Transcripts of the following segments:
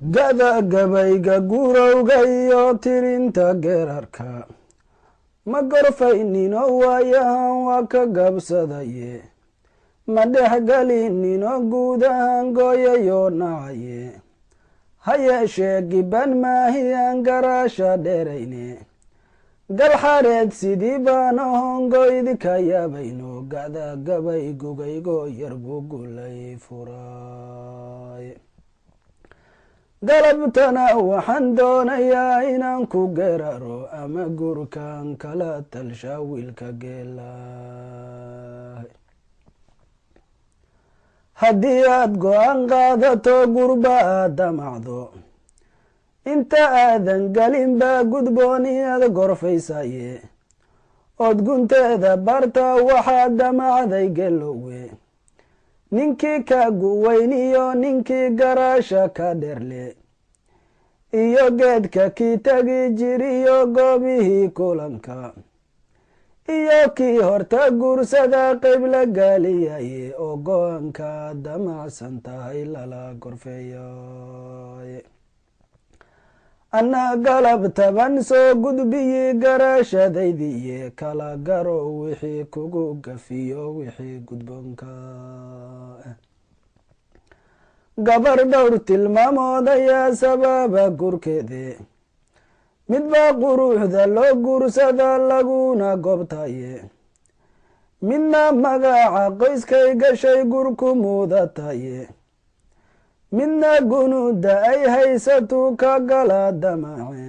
gada gabayga gurowga iyo tirinta geerarka ma gorfaynino waayahan waa ka gabsadaye ma dhexgalinino guud ahaan gooyayo nacaye ha yeeshee giban maahiyaan garaasha dheerayne galxareed sidii baan ahongoydi ka yaabayno gada gabay gugaygo yar buu gulay furay galabtana waxaan doonayaa inaan ku geeraro ama gurkan kala talsha wiilka geelay haddii aad go-aan qaadato gurba aad damacdo inta aadan galinba gudbooniyaad gorfaysaye ood gunteeda barta waxaad damacday gelowe ninkii ka guweyniyo ninkii garaasha ka dherle iyo geedka kii tagi jiriyo goobihii kulanka iyo kii horta guursada qayb la gaaliyaye oo go-aanka damacsan tahay lala gorfeeyaye anna galab taban soo gudbiyi garaashadaydiye kala garo wixii kugu gafiyo wixii gudboonka gabar dhowr tilmaamood ayaa sababa gurkeede midba quruxda loo guursada laguna goobtaye midna magaca qoyskay gashay gurku muudataye midna gunuda ay haysatu ka gala damace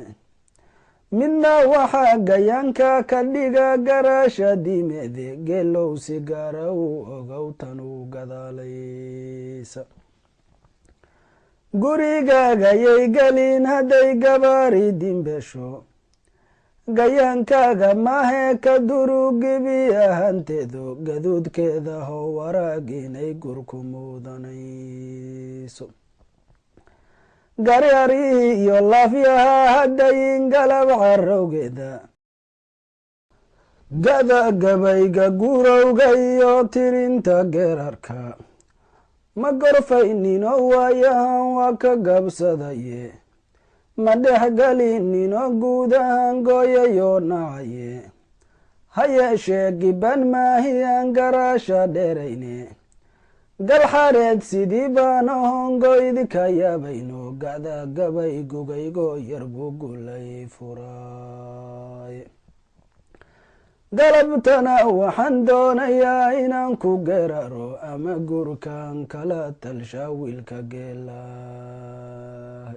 midna waxaa gayaanka ka dhiga garaasha dimeede geelow si gaara u ogow tan u gadaalaysa gurigaagayay gelin hadday gabaari dimbesho gayaankaaga mahee ka durugibi ahanteedu gaduudkeeda how waraag inay gurku mudanayso garyarihii iyo laafyaha haddayin galab carowgeeda gada gabayga gurowga iyo tirinta geerarka ma gorfaynino waayahan waa ka gabsadaye ma dhexgalinino guud ahaan gooyayo nacaye ha yeeshee giban maahiyaan garaasha dheerayne galxareed sidii baan ahongoydi ka yaabayno gada gabay gugaygo yar buu gulay furay galabtana waxaan doonayaa inaan ku geeraro ama gurkan kala talsha wiilka geelay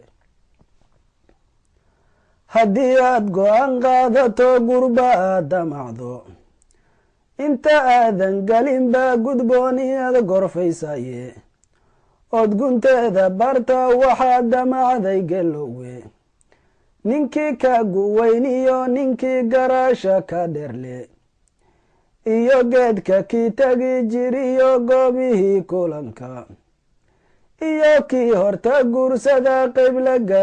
haddii aad go-aan qaadato gurba aad damacdo inta aadan galinba gudbooniyaad gorfaysaye ood gunteeda barta waxaad damacday gelowe ninkii ka guweyniyo ninkii garaasha ka dherle iyo geedka kii tagi jiriyo goobihii kulanka iyo kii horta guursada qayb la